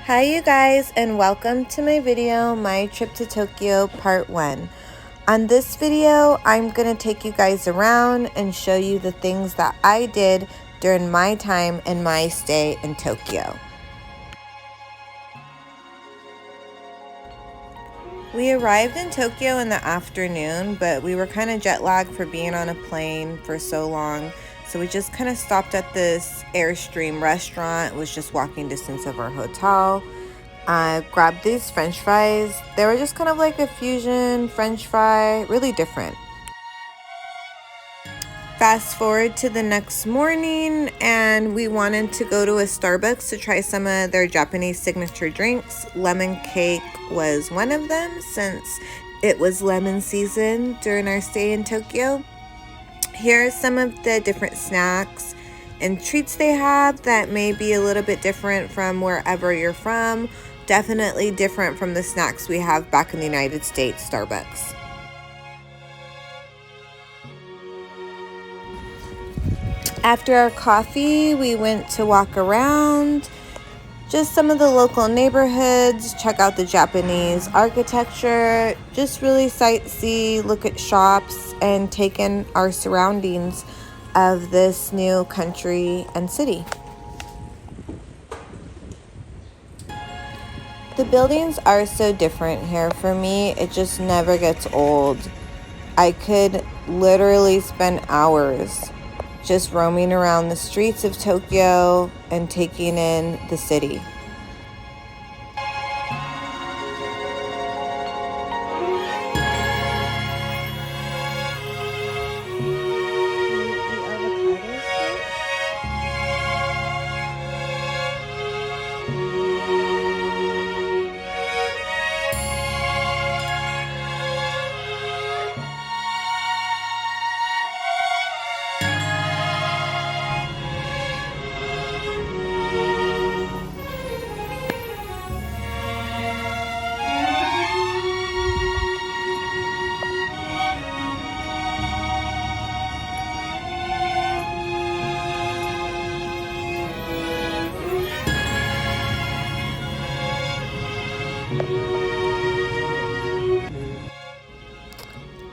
Hi you guys, and welcome to my video, My Trip to Tokyo Part 1. On this video, I'm going to take you guys around and show you the things that I did during my time and my stay in Tokyo. We arrived in Tokyo in the afternoon, but we were kind of jet lagged for being on a plane for so long. So we just kind of stopped at this Airstream restaurant. It was just walking distance of our hotel. I grabbed these french fries. They were just kind of like a fusion french fry, really different. Fast forward to the next morning, and we wanted to go to a Starbucks to try some of their Japanese signature drinks. Lemon cake was one of them, since it was lemon season during our stay in Tokyo. Here are some of the different snacks and treats they have that may be a little bit different from wherever you're from. Definitely different from the snacks we have back in the United States Starbucks. After our coffee, we went to walk around just some of the local neighborhoods, check out the Japanese architecture, just really sightsee, look at shops, and take in our surroundings of this new country and city. The buildings are so different here. For me, it just never gets old. I could literally spend hours just roaming around the streets of Tokyo and taking in the city.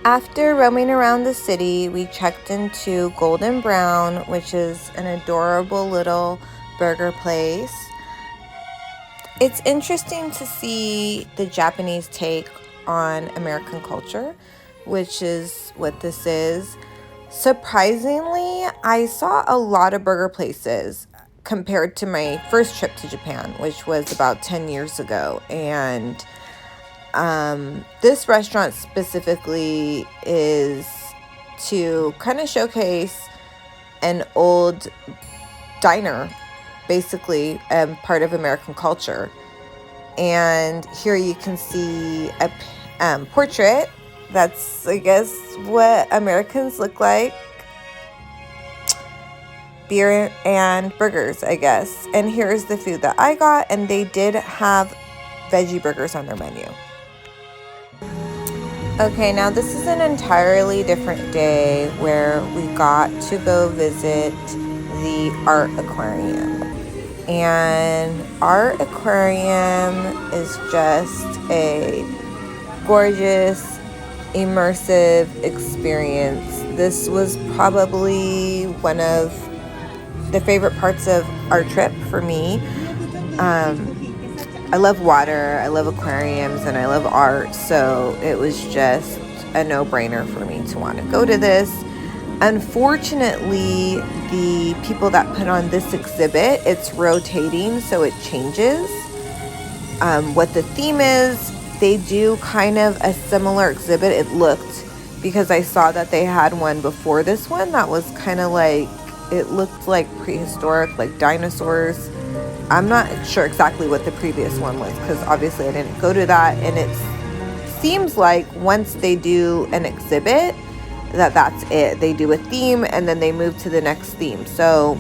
After roaming around the city, we checked into Golden Brown, which is an adorable little burger place. It's interesting to see the Japanese take on American culture, which is what this is. Surprisingly, I saw a lot of burger places compared to my first trip to Japan, which was about 10 years ago. And this restaurant specifically is to kind of showcase an old diner, basically part of American culture. And here you can see a portrait. That's, I guess, what Americans look like. Beer and burgers, I guess. And here's the food that I got, and they did have veggie burgers on their menu. Okay, now this is an entirely different day where we got to go visit the Art Aquarium. And Art Aquarium is just a gorgeous, immersive experience. This was probably one of the favorite parts of our trip for me. I love water, I love aquariums, and I love art, so it was just a no-brainer for me to want to go to this. Unfortunately, the people that put on this exhibit, it's rotating, so it changes. What the theme is, they do kind of a similar exhibit, it looked, because I saw that they had one before this one that was kind of like, it looked like prehistoric, like dinosaurs. I'm not sure exactly what the previous one was, because obviously I didn't go to that, and it seems like once they do an exhibit, that's it. They do a theme, and then they move to the next theme. So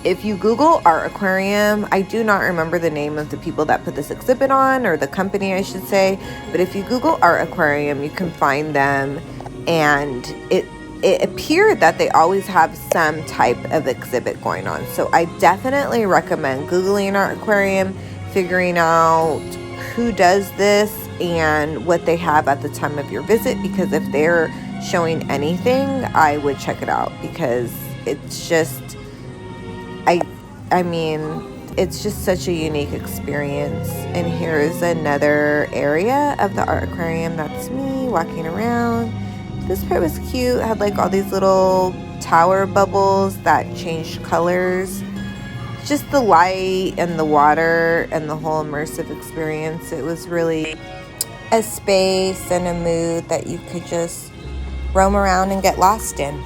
if you Google Art Aquarium, I do not remember the name of the people that put this exhibit on, or the company I should say, but if you Google Art Aquarium, you can find them, and it appeared that they always have some type of exhibit going on. So I definitely recommend Googling Art Aquarium. figuring out who does this and what they have at the time of your visit, because if they're showing anything, I would check it out, because it's just, I mean, it's just such a unique experience. And here's another area of the Art Aquarium. That's me walking around. This part was cute. It had like all these little tower bubbles that changed colors. Just the light and the water and the whole immersive experience. It was really a space and a mood that you could just roam around and get lost in.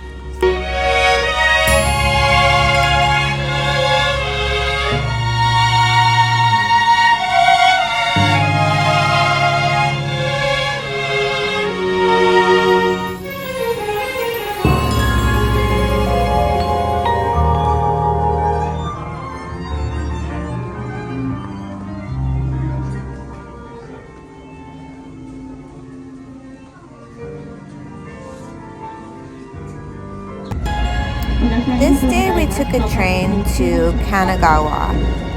This day we took a train to Kanagawa,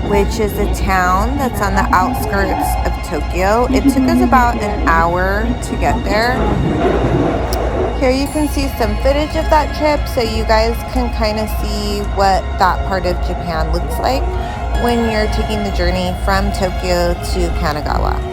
which is a town that's on the outskirts of Tokyo. It took us about an hour to get there. Here you can see some footage of that trip, so you guys can kind of see what that part of Japan looks like when you're taking the journey from Tokyo to Kanagawa.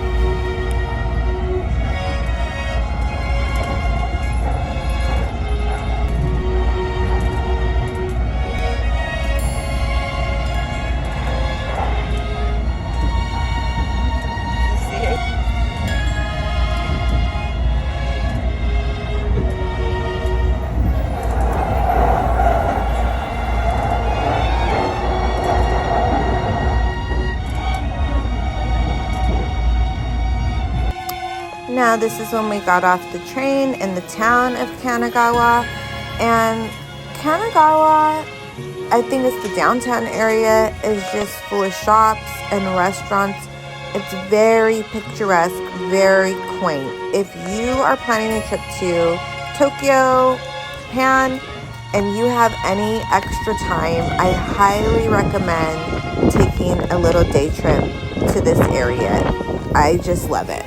Now this is when we got off the train in the town of Kanagawa, and Kanagawa, I think it's the downtown area, is just full of shops and restaurants. It's very picturesque, very quaint. If you are planning a trip to Tokyo, Japan, and you have any extra time, I highly recommend taking a little day trip to this area. I just love it.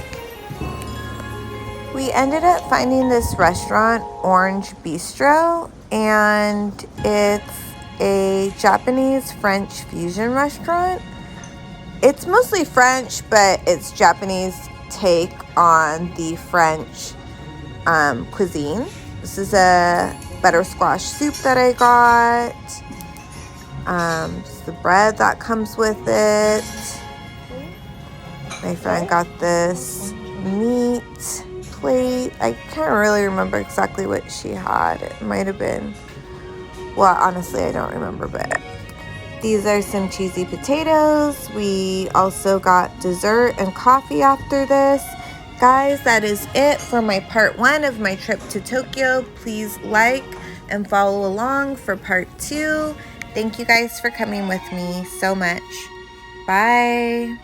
We ended up finding this restaurant, Orange Bistro, and it's a Japanese-French fusion restaurant. It's mostly French, but it's Japanese take on the French cuisine. This is a butter squash soup that I got. Just the bread that comes with it. My friend got this meat plate. I can't really remember exactly what she had. It might have been, well, honestly, I don't remember, but these are some cheesy potatoes. We also got dessert and coffee after this. Guys, that is it for my part 1 of my trip to Tokyo. Please like and follow along for part 2. Thank you guys for coming with me so much. Bye.